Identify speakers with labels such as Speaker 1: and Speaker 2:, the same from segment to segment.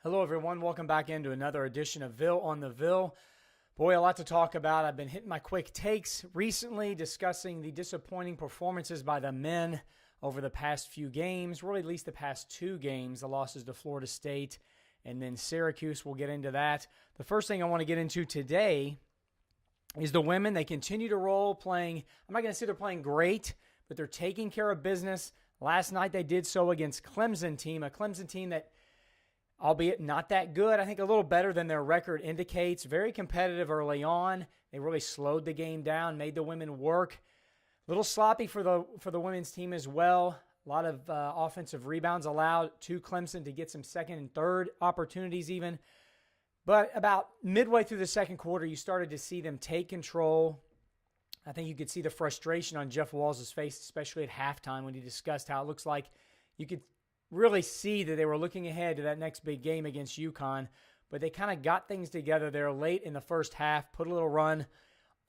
Speaker 1: Hello, everyone. Welcome back into another edition of Ville on the Ville. Boy, a lot to talk about. I've been hitting my quick takes recently, discussing the disappointing performances by the men over the past few games, really at least the past two games, the losses to Florida State and then Syracuse. We'll get into that. The first thing I want to get into today is the women. They continue to roll, playing. I'm not going to say they're playing great, but they're taking care of business. Last night they did so against Clemson team, a Clemson team that, albeit not that good, I think a little better than their record indicates. Very competitive early on. They really slowed the game down, made the women work. A little sloppy for the women's team as well. A lot of offensive rebounds allowed to Clemson to get some second and third opportunities even. But about midway through the second quarter, you started to see them take control. I think you could see the frustration on Jeff Walls' face, especially at halftime when he discussed how it looks like you could really see that they were looking ahead to that next big game against UConn, but they kind of got things together there late in the first half, put a little run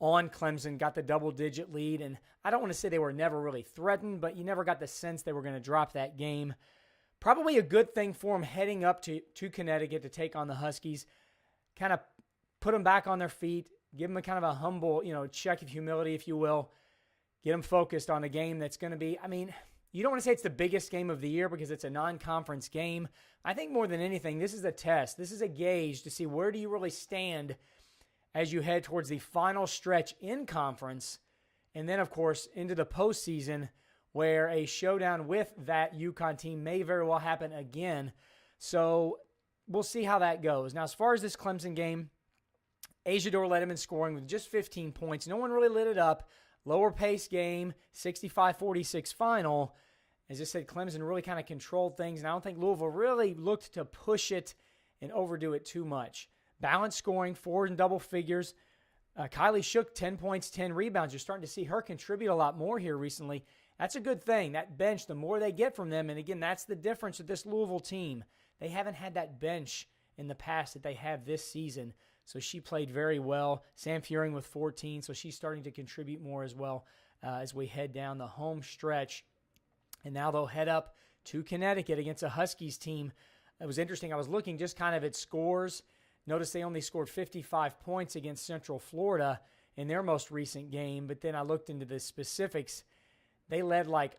Speaker 1: on Clemson, got the double-digit lead, and I don't want to say they were never really threatened, but you never got the sense they were going to drop that game. Probably a good thing for them heading up to Connecticut to take on the Huskies, kind of put them back on their feet, give them a kind of a humble, check of humility, if you will, get them focused on a game that's going to be, you don't want to say it's the biggest game of the year because it's a non-conference game. I think more than anything, this is a test. This is a gauge to see where do you really stand as you head towards the final stretch in conference. And then, of course, into the postseason where a showdown with that UConn team may very well happen again. So we'll see how that goes. Now, as far as this Clemson game, Asia Dore led them in scoring with just 15 points. No one really lit it up. Lower pace game, 65-46 final. As I said, Clemson really kind of controlled things, and I don't think Louisville really looked to push it and overdo it too much. Balanced scoring, four in double figures. Kylie Shook, 10 points, 10 rebounds. You're starting to see her contribute a lot more here recently. That's a good thing. That bench, the more they get from them, and again, that's the difference with this Louisville team. They haven't had that bench in the past that they have this season. So she played very well. Sam Furing with 14, so she's starting to contribute more as well as we head down the home stretch. And now they'll head up to Connecticut against a Huskies team. It was interesting. I was looking just kind of at scores. Notice they only scored 55 points against Central Florida in their most recent game. But then I looked into the specifics. They led like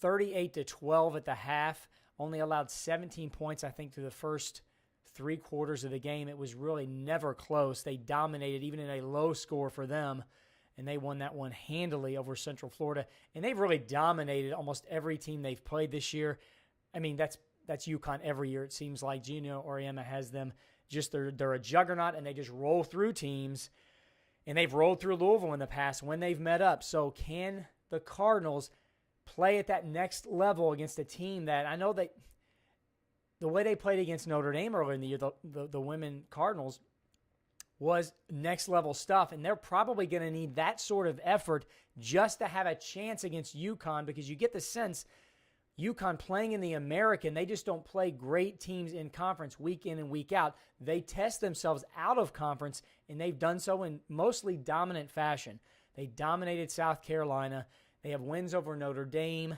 Speaker 1: 38-12 at the half. Only allowed 17 points, I think, through the first three quarters of the game. It was really never close. They dominated even in a low score for them, and they won that one handily over Central Florida. And they've really dominated almost every team they've played this year. That's UConn every year, it seems like. Gino Auriemma has them. Just they're a juggernaut, and they just roll through teams. And they've rolled through Louisville in the past when they've met up. So can the Cardinals play at that next level against a team that I know that the way they played against Notre Dame earlier in the year, the women Cardinals, was next level stuff. And they're probably going to need that sort of effort just to have a chance against UConn, because you get the sense UConn playing in the American, they just don't play great teams in conference week in and week out. They test themselves out of conference, and they've done so in mostly dominant fashion. They dominated South Carolina. They have wins over Notre Dame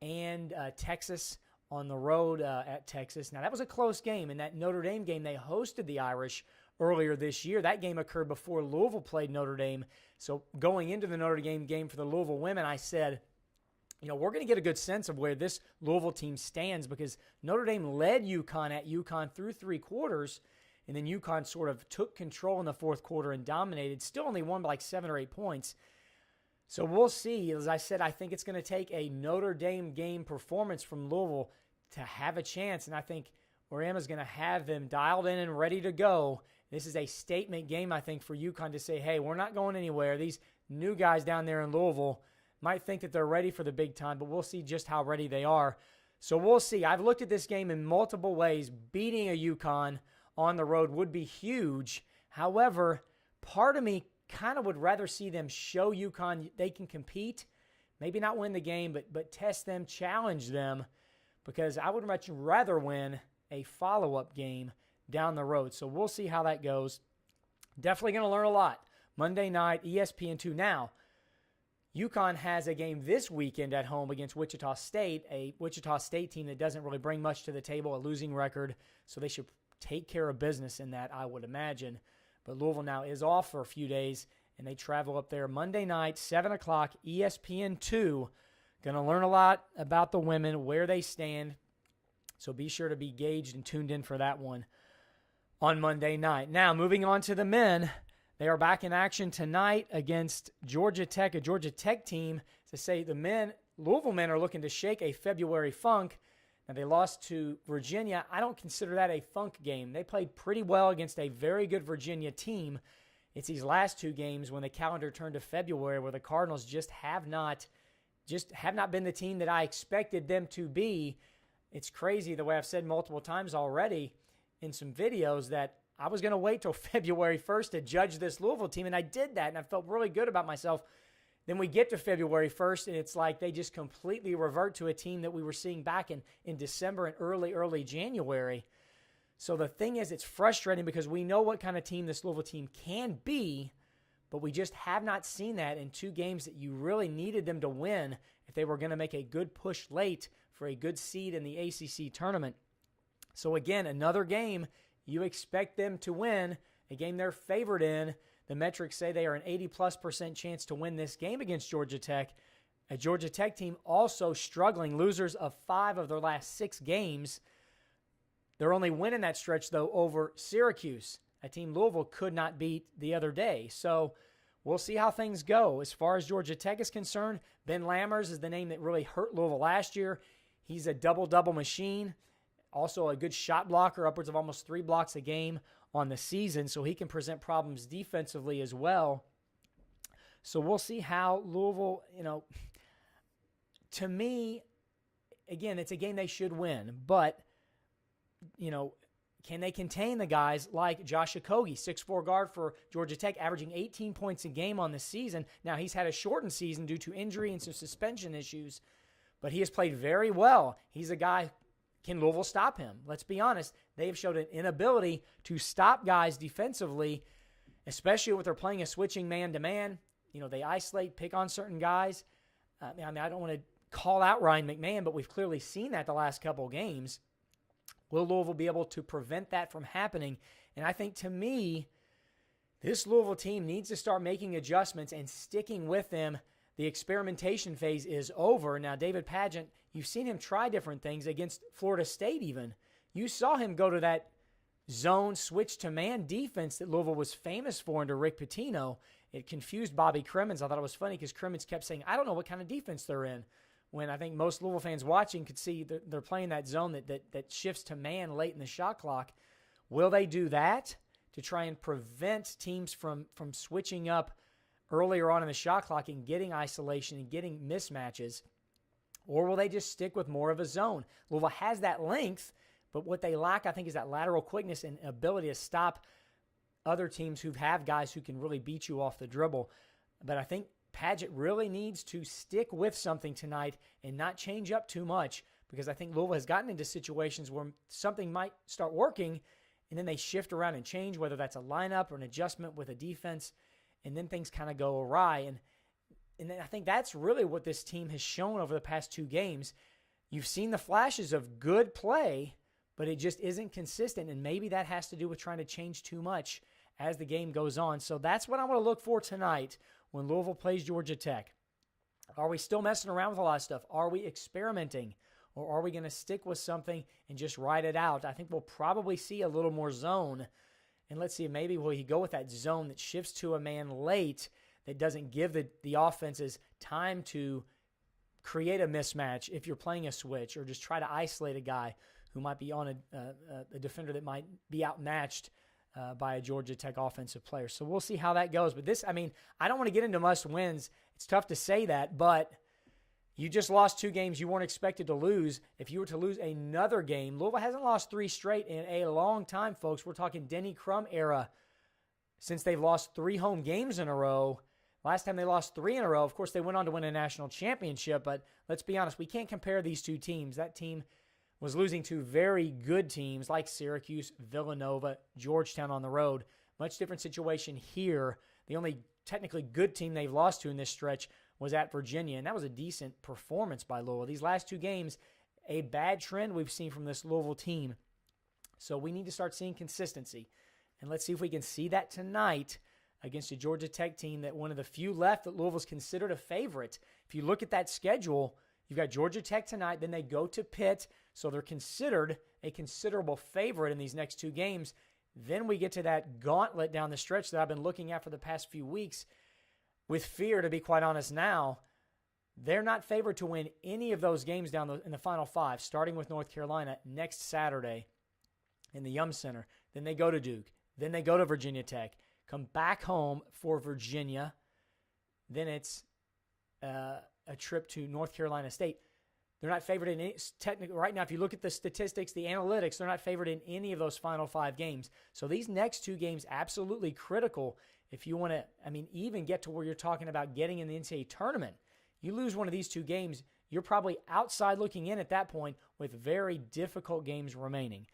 Speaker 1: and Texas on the road at Texas. Now, that was a close game. In that Notre Dame game, they hosted the Irish earlier this year. That game occurred before Louisville played Notre Dame. So going into the Notre Dame game for the Louisville women, I said, we're going to get a good sense of where this Louisville team stands, because Notre Dame led UConn at UConn through three quarters, and then UConn sort of took control in the fourth quarter and dominated. Still only won by like 7 or 8 points. So we'll see. As I said, I think it's going to take a Notre Dame game performance from Louisville to have a chance, and I think Auriemma's going to have them dialed in and ready to go. This is a statement game, I think, for UConn to say, hey, we're not going anywhere. These new guys down there in Louisville might think that they're ready for the big time, but we'll see just how ready they are. So we'll see. I've looked at this game in multiple ways. Beating a UConn on the road would be huge. However, part of me kind of would rather see them show UConn they can compete, maybe not win the game, but test them, challenge them, because I would much rather win a follow-up game down the road. So we'll see how that goes. Definitely going to learn a lot. Monday night, ESPN2. Now, UConn has a game this weekend at home against Wichita State, a Wichita State team that doesn't really bring much to the table, a losing record. So they should take care of business in that, I would imagine. But Louisville now is off for a few days, and they travel up there Monday night, 7 o'clock, ESPN2. Going to learn a lot about the women, where they stand. So be sure to be gauged and tuned in for that one on Monday night. Now, moving on to the men. They are back in action tonight against Georgia Tech, a Georgia Tech team. To say the men, Louisville men, are looking to shake a February funk. Now, they lost to Virginia. I don't consider that a funk game. They played pretty well against a very good Virginia team. It's these last two games when the calendar turned to February where the Cardinals just have not been the team that I expected them to be. It's crazy the way I've said multiple times already in some videos that I was going to wait till February 1st to judge this Louisville team, and I did that, and I felt really good about myself. Then we get to February 1st, and it's like they just completely revert to a team that we were seeing back in December and early January. So the thing is, it's frustrating because we know what kind of team this Louisville team can be, but we just have not seen that in two games that you really needed them to win if they were going to make a good push late for a good seed in the ACC tournament. So again, another game you expect them to win, a game they're favored in. The metrics say they are an 80+% chance to win this game against Georgia Tech. A Georgia Tech team also struggling, losers of 5 of their last 6 games. They're only winning that stretch, though, over Syracuse, a team Louisville could not beat the other day. So we'll see how things go. As far as Georgia Tech is concerned, Ben Lammers is the name that really hurt Louisville last year. He's a double-double machine. Also a good shot blocker, upwards of almost 3 blocks a game on the season, so he can present problems defensively as well. So we'll see how Louisville, to me, again, it's a game they should win, but, can they contain the guys like Josh Okogie, 6'4" guard for Georgia Tech, averaging 18 points a game on the season. Now, he's had a shortened season due to injury and some suspension issues, but he has played very well. He's a guy. Can Louisville stop him? Let's be honest. They have showed an inability to stop guys defensively, especially when they're playing a switching man-to-man. They isolate, pick on certain guys. I don't want to call out Ryan McMahon, but we've clearly seen that the last couple games. Will Louisville be able to prevent that from happening? And I think, to me, this Louisville team needs to start making adjustments and sticking with them. The experimentation phase is over. Now, David Padgett, you've seen him try different things against Florida State even. You saw him go to that zone switch to man defense that Louisville was famous for under Rick Pitino. It confused Bobby Crimmins. I thought it was funny because Crimmins kept saying, I don't know what kind of defense they're in, when I think most Louisville fans watching could see they're playing that zone that shifts to man late in the shot clock. Will they do that to try and prevent teams from switching up earlier on in the shot clock and getting isolation and getting mismatches? Or will they just stick with more of a zone? Louisville has that length, but what they lack, I think, is that lateral quickness and ability to stop other teams who have guys who can really beat you off the dribble. But I think Padgett really needs to stick with something tonight and not change up too much, because I think Louisville has gotten into situations where something might start working and then they shift around and change, whether that's a lineup or an adjustment with a defense, and then things kind of go awry. And then I think that's really what this team has shown over the past 2 games. You've seen the flashes of good play, but it just isn't consistent, and maybe that has to do with trying to change too much as the game goes on. So that's what I want to look for tonight when Louisville plays Georgia Tech. Are we still messing around with a lot of stuff? Are we experimenting? Or are we going to stick with something and just ride it out? I think we'll probably see a little more zone. And let's see, maybe will he go with that zone that shifts to a man late, that doesn't give the offenses time to create a mismatch if you're playing a switch, or just try to isolate a guy who might be on a defender that might be outmatched by a Georgia Tech offensive player. So we'll see how that goes. But I don't want to get into must-wins. It's tough to say that, but you just lost 2 games you weren't expected to lose. If you were to lose another game, Louisville hasn't lost 3 straight in a long time, folks. We're talking Denny Crum era since they've lost 3 home games in a row. Last time they lost 3 in a row, of course, they went on to win a national championship, but let's be honest, we can't compare these 2 teams. That team was losing to very good teams like Syracuse, Villanova, Georgetown on the road. Much different situation here. The only technically good team they've lost to in this stretch was at Virginia, and that was a decent performance by Louisville. These last 2 games, a bad trend we've seen from this Louisville team. So we need to start seeing consistency. And let's see if we can see that tonight against a Georgia Tech team that one of the few left that Louisville's considered a favorite. If you look at that schedule, you've got Georgia Tech tonight, then they go to Pitt, so they're considered a considerable favorite in these next two games. Then we get to that gauntlet down the stretch that I've been looking at for the past few weeks with fear, to be quite honest now. They're not favored to win any of those games in the Final Five, starting with North Carolina next Saturday in the Yum Center. Then they go to Duke. Then they go to Virginia Tech. Come back home for Virginia. Then it's a trip to North Carolina State. They're not favored in any, technically right now. If you look at the statistics, the analytics, they're not favored in any of those Final Five games. So these next two games absolutely critical if you want to, even get to where you're talking about getting in the NCAA tournament. You lose one of these two games, you're probably outside looking in at that point with very difficult games remaining.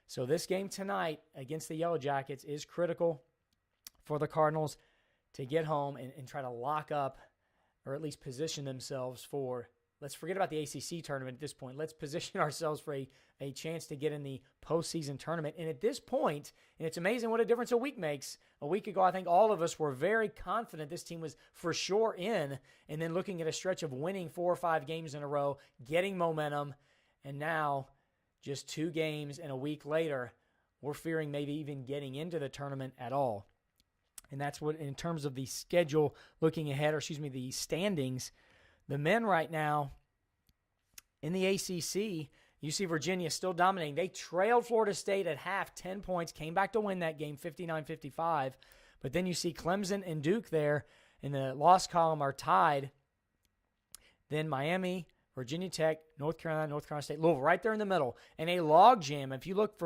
Speaker 1: So this game tonight against the Yellow Jackets is critical for the Cardinals to get home and try to lock up or at least position themselves for, let's forget about the ACC tournament at this point. Let's position ourselves for a chance to get in the postseason tournament. And at this point, and it's amazing what a difference a week makes. A week ago, I think all of us were very confident this team was for sure in, and then looking at a stretch of winning 4 or 5 games in a row, getting momentum, and now just 2 games and a week later, we're fearing maybe even getting into the tournament at all. And that's what, in terms of the schedule looking ahead, the standings, the men right now in the ACC, you see Virginia still dominating. They trailed Florida State at half, 10 points, came back to win that game, 59-55. But then you see Clemson and Duke there in the loss column are tied. Then Miami, Virginia Tech, North Carolina State, Louisville, right there in the middle. And a logjam. If you look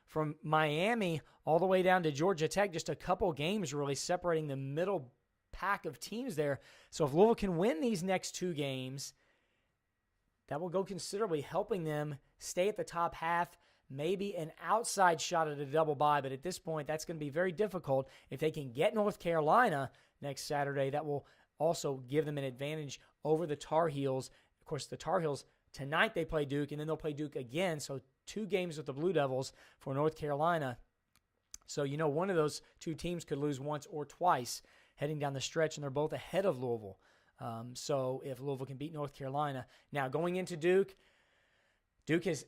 Speaker 1: from Miami all the way down to Georgia Tech, just a couple games really separating the middle pack of teams there. So if Louisville can win these next 2 games, that will go considerably, helping them stay at the top half, maybe an outside shot at a double bye. But at this point, that's going to be very difficult. If they can get North Carolina next Saturday, that will also give them an advantage over the Tar Heels. Of course, the Tar Heels, tonight they play Duke, and then they'll play Duke again. So 2 games with the Blue Devils for North Carolina. So, one of those 2 teams could lose once or twice heading down the stretch, and they're both ahead of Louisville. So if Louisville can beat North Carolina. Now, going into Duke is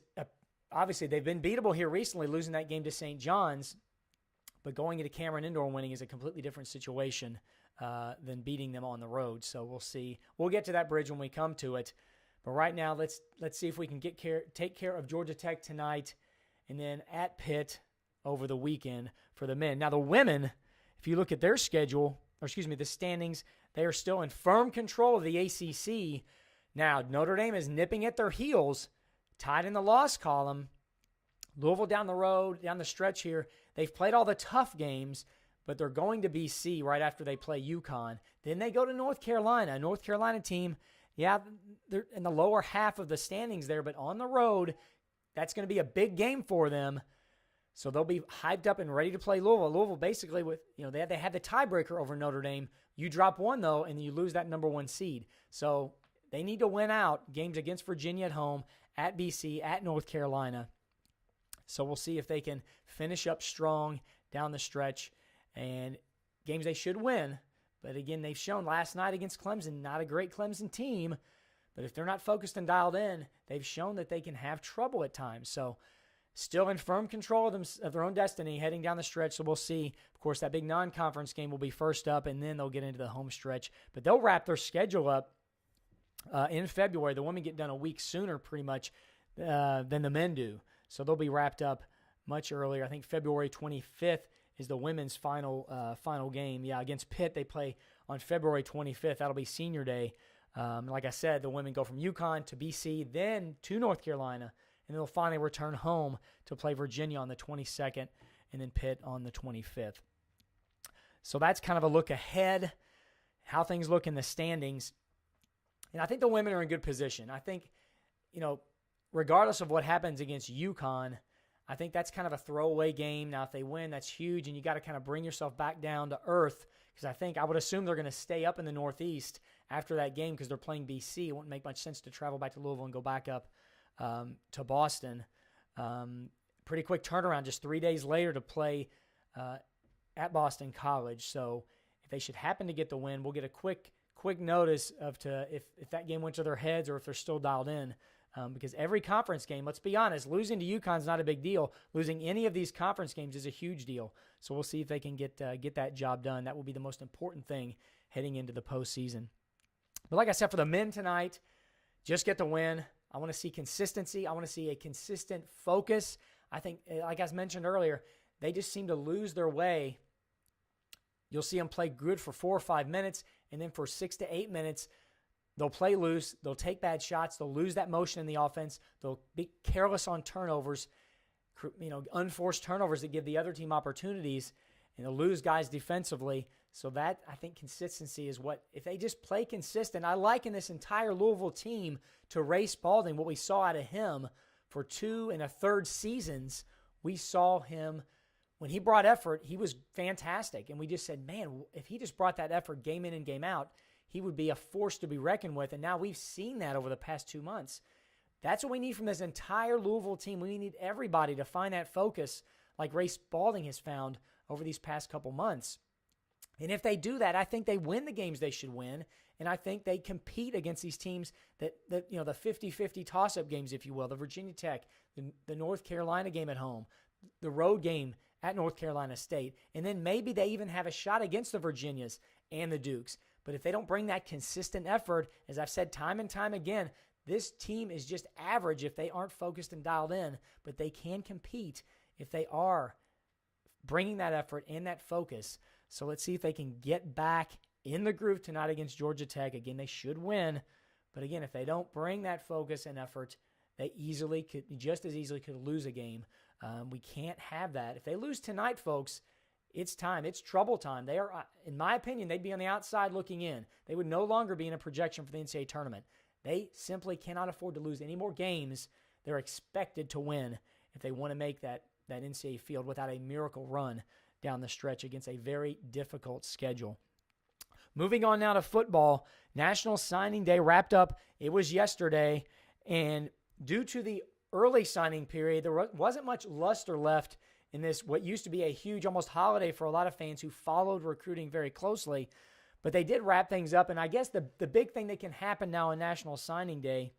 Speaker 1: obviously they've been beatable here recently, losing that game to St. John's. But going into Cameron Indoor and winning is a completely different situation than beating them on the road. So we'll see. We'll get to that bridge when we come to it. But right now, let's see if we can take care of Georgia Tech tonight, and then at Pitt over the weekend for the men. Now the women, if you look at their schedule, the standings, they are still in firm control of the ACC. Now Notre Dame is nipping at their heels, tied in the loss column. Louisville down the road, down the stretch here, they've played all the tough games, but they're going to BC right after they play UConn. Then they go to North Carolina. A North Carolina team, yeah, they're in the lower half of the standings there, but on the road, that's going to be a big game for them. So they'll be hyped up and ready to play Louisville. Louisville basically they had the tiebreaker over Notre Dame. You drop one, though, and you lose that number 1 seed. So they need to win out games against Virginia at home, at BC, at North Carolina. So we'll see if they can finish up strong down the stretch. And games they should win. But again, they've shown last night against Clemson, not a great Clemson team. But if they're not focused and dialed in, they've shown that they can have trouble at times. So still in firm control of their own destiny heading down the stretch. So we'll see. Of course, that big non-conference game will be first up, and then they'll get into the home stretch. But they'll wrap their schedule up in February. The women get done a week sooner pretty much than the men do. So they'll be wrapped up much earlier. I think February 25th is the women's final game. Yeah, against Pitt, they play on February 25th. That'll be senior day. Like I said, the women go from UConn to BC, then to North Carolina, and they'll finally return home to play Virginia on the 22nd and then Pitt on the 25th. So that's kind of a look ahead, how things look in the standings. And I think the women are in good position. I think, regardless of what happens against UConn, I think that's kind of a throwaway game. Now, if they win, that's huge, and you got to kind of bring yourself back down to earth, because I would assume they're going to stay up in the Northeast after that game because they're playing BC. It wouldn't make much sense to travel back to Louisville and go back up to Boston. pretty quick turnaround just 3 days later to play at Boston College. So if they should happen to get the win, we'll get a quick notice if that game went to their heads or if they're still dialed in. Because every conference game, let's be honest, losing to UConn's not a big deal. Losing any of these conference games is a huge deal. So we'll see if they can get that job done. That will be the most important thing heading into the postseason. But like I said, for the men tonight, just get the win. I want to see consistency. I want to see a consistent focus. I think, like I mentioned earlier, they just seem to lose their way. You'll see them play good for 4 or 5 minutes, and then for 6 to 8 minutes, they'll play loose, they'll take bad shots, they'll lose that motion in the offense, they'll be careless on turnovers, unforced turnovers that give the other team opportunities, and they'll lose guys defensively. So that, I think, consistency is what, if they just play consistent, I liken this entire Louisville team to Ray Spalding, what we saw out of him for 2 1/3 seasons. We saw him, when he brought effort, he was fantastic. And we just said, man, if he just brought that effort game in and game out, he would be a force to be reckoned with. And now we've seen that over the past 2 months. That's what we need from this entire Louisville team. We need everybody to find that focus like Ray Spalding has found over these past couple months. And if they do that, I think they win the games they should win. And I think they compete against these teams that the 50-50 toss-up games, if you will, the Virginia Tech, the North Carolina game at home, the road game at North Carolina State. And then maybe they even have a shot against the Virginias and the Dukes. But if they don't bring that consistent effort, as I've said time and time again, this team is just average if they aren't focused and dialed in. But they can compete if they are bringing that effort and that focus. So let's see if they can get back in the groove tonight against Georgia Tech. Again, they should win. But again, if they don't bring that focus and effort, they just as easily could lose a game. We can't have that. If they lose tonight, folks, it's time. It's trouble time. They are, in my opinion, they'd be on the outside looking in. They would no longer be in a projection for the NCAA tournament. They simply cannot afford to lose any more games. They're expected to win if they want to make that NCAA field without a miracle run down the stretch against a very difficult schedule. Moving on now to football, National Signing Day wrapped up. It was yesterday, and due to the early signing period, there wasn't much luster left in this, what used to be a huge, almost holiday for a lot of fans who followed recruiting very closely. But they did wrap things up, and I guess the big thing that can happen now on National Signing Day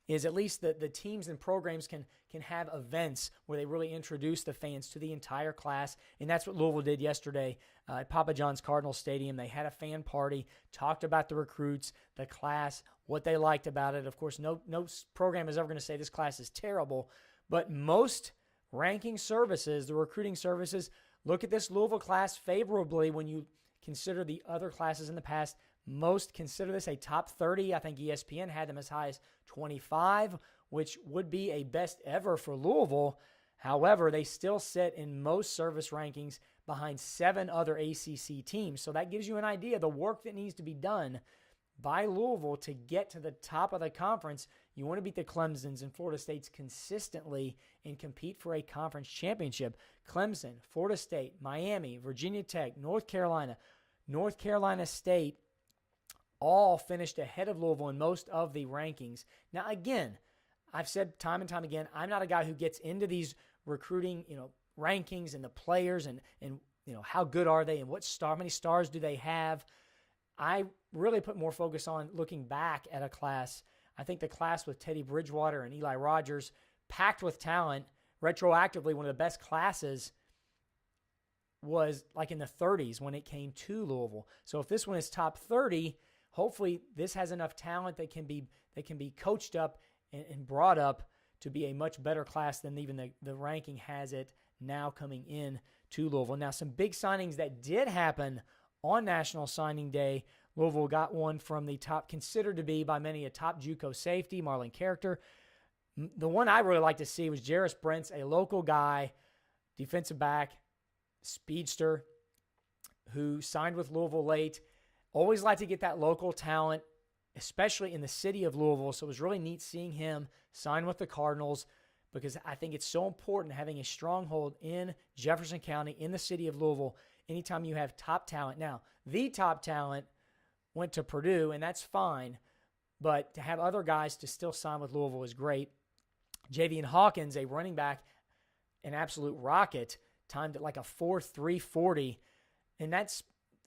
Speaker 1: is at least the teams and programs can have events where they really introduce the fans to the entire class, and that's what Louisville did yesterday at Papa John's Cardinal Stadium. They had a fan party, talked about the recruits, the class, what they liked about it. Of course, no program is ever going to say this class is terrible, but most ranking services, the recruiting services, look at this Louisville class favorably when you consider the other classes in the past. Most consider this a top 30. I think ESPN had them as high as 25, which would be a best ever for Louisville. However, they still sit in most service rankings behind 7 other ACC teams. So that gives you an idea of the work that needs to be done by Louisville to get to the top of the conference. You want to beat the Clemsons and Florida States consistently and compete for a conference championship. Clemson, Florida State, Miami, Virginia Tech, North Carolina State all finished ahead of Louisville in most of the rankings. Now, again, I've said time and time again, I'm not a guy who gets into these recruiting, rankings and the players and how good are they and how many stars do they have. I really put more focus on looking back at a class. I think the class with Teddy Bridgewater and Eli Rogers, packed with talent, retroactively one of the best classes, was like in the 30s when it came to Louisville. So if this one is top 30, hopefully this has enough talent that can be coached up and brought up to be a much better class than even the ranking has it now coming in to Louisville. Now, some big signings that did happen on National Signing Day. Louisville got one from the top, considered to be by many a top JUCO safety, Marlon Character. The one I really like to see was Jarris Brents, a local guy, defensive back, speedster, who signed with Louisville late. Always like to get that local talent, especially in the city of Louisville. So it was really neat seeing him sign with the Cardinals, because I think it's so important having a stronghold in Jefferson County, in the city of Louisville, anytime you have top talent. Now, the top talent went to Purdue, and that's fine, but to have other guys to still sign with Louisville is great. Javian Hawkins, a running back an absolute rocket, timed at like a 4.340. And that's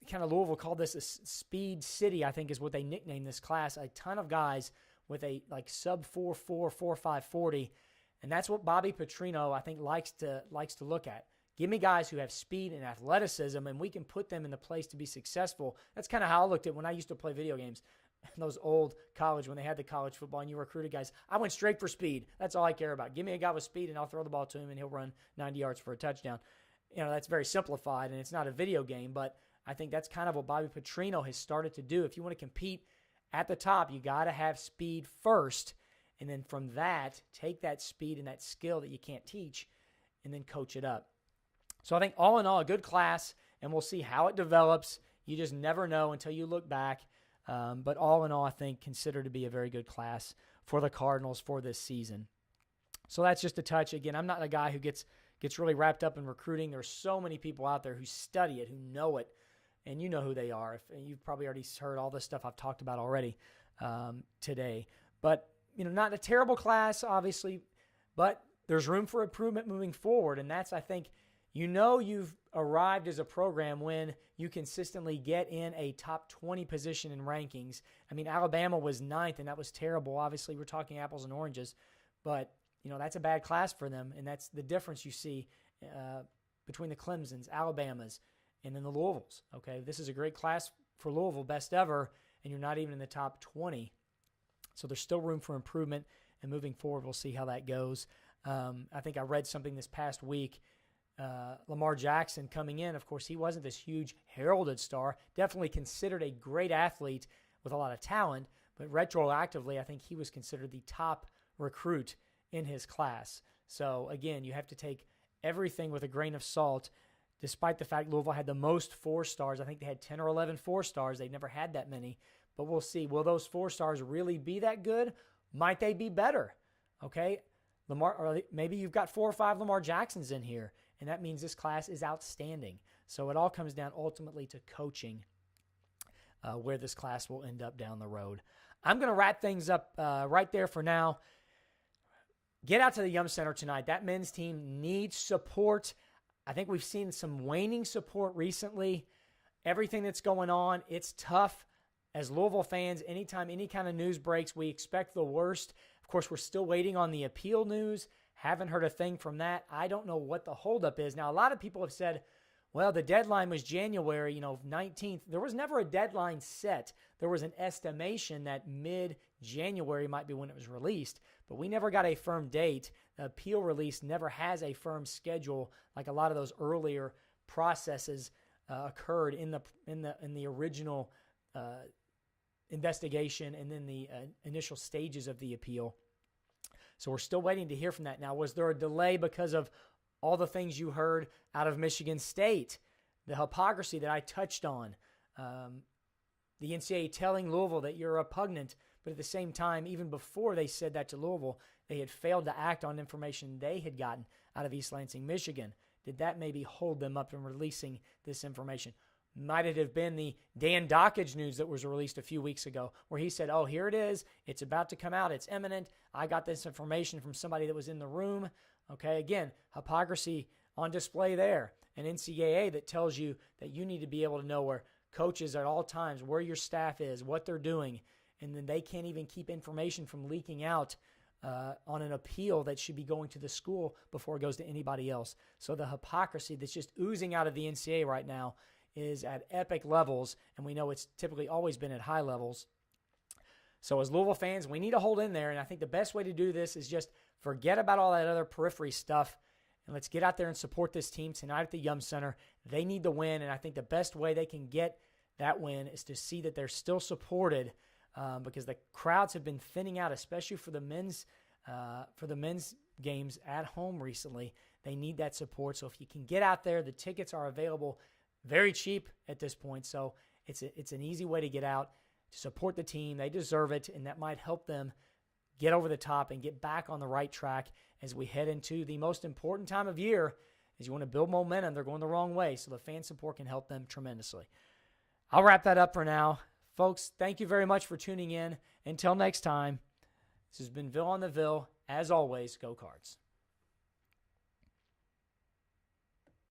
Speaker 1: kind of Louisville called this a speed city, I think is what they nicknamed this class. A ton of guys with a like sub 4.4, 4.540. And that's what Bobby Petrino, I think, likes to look at. Give me guys who have speed and athleticism, and we can put them in the place to be successful. That's kind of how I looked at when I used to play video games. Those old college, when they had the college football and you recruited guys, I went straight for speed. That's all I care about. Give me a guy with speed and I'll throw the ball to him and he'll run 90 yards for a touchdown. That's very simplified and it's not a video game, but I think that's kind of what Bobby Petrino has started to do. If you want to compete at the top, you got to have speed first, and then from that, take that speed and that skill that you can't teach and then coach it up. So I think all in all, a good class, and we'll see how it develops. You just never know until you look back. But all in all, I think considered to be a very good class for the Cardinals for this season. So that's just a touch. Again, I'm not a guy who gets really wrapped up in recruiting. There's so many people out there who study it, who know it, and you know who they are. You've probably already heard all this stuff I've talked about already today. But, not a terrible class, obviously, but there's room for improvement moving forward, and that's, I think, you've arrived as a program when you consistently get in a top 20 position in rankings. I mean, Alabama was 9th, and that was terrible. Obviously, we're talking apples and oranges, but, that's a bad class for them, and that's the difference you see between the Clemsons, Alabamas, and then the Louisvilles. Okay, this is a great class for Louisville, best ever, and you're not even in the top 20. So there's still room for improvement, and moving forward, we'll see how that goes. I think I read something this past week. Lamar Jackson coming in, of course, he wasn't this huge heralded star, definitely considered a great athlete with a lot of talent, but retroactively, I think he was considered the top recruit in his class. So again, you have to take everything with a grain of salt, despite the fact Louisville had the most 4-stars. I think they had 10 or 11 4-stars. They never had that many, but we'll see. Will those 4-stars really be that good? Might they be better? Okay, or maybe you've got 4 or 5 Lamar Jacksons in here, and that means this class is outstanding. So it all comes down ultimately to coaching, where this class will end up down the road. I'm going to wrap things up right there for now. Get out to the Yum Center tonight. That men's team needs support. I think we've seen some waning support recently. Everything that's going on, it's tough. As Louisville fans, anytime any kind of news breaks, we expect the worst. Of course, we're still waiting on the appeal news. Haven't heard a thing from that. I don't know what the holdup is. Now, a lot of people have said, well, the deadline was January, 19th. There was never a deadline set. There was an estimation that mid-January might be when it was released, but we never got a firm date. The appeal release never has a firm schedule like a lot of those earlier processes occurred in the original investigation and then the initial stages of the appeal. So we're still waiting to hear from that. Now, was there a delay because of all the things you heard out of Michigan State, the hypocrisy that I touched on, the NCAA telling Louisville that you're repugnant, but at the same time, even before they said that to Louisville, they had failed to act on information they had gotten out of East Lansing, Michigan. Did that maybe hold them up in releasing this information? Might it have been the Dan Dockage news that was released a few weeks ago where he said, oh, here it is. It's about to come out. It's imminent. I got this information from somebody that was in the room. Okay, again, hypocrisy on display there. An NCAA that tells you that you need to be able to know where coaches at all times, where your staff is, what they're doing, and then they can't even keep information from leaking out on an appeal that should be going to the school before it goes to anybody else. So the hypocrisy that's just oozing out of the NCAA right now is at epic levels, and we know it's typically always been at high levels. So as Louisville fans, we need to hold in there, and I think the best way to do this is just forget about all that other periphery stuff, and let's get out there and support this team tonight at the Yum Center. They need the win, and I think the best way they can get that win is to see that they're still supported because the crowds have been thinning out, especially for the men's games at home recently. They need that support. So if you can get out there, the tickets are available very cheap at this point. So it's an easy way to get out to support the team. They deserve it, and that might help them get over the top and get back on the right track as we head into the most important time of year. As you want to build momentum, they're going the wrong way, so the fan support can help them tremendously. I'll wrap that up for now. Folks, thank you very much for tuning in. Until next time, this has been Ville on the Ville. As always, go Cards.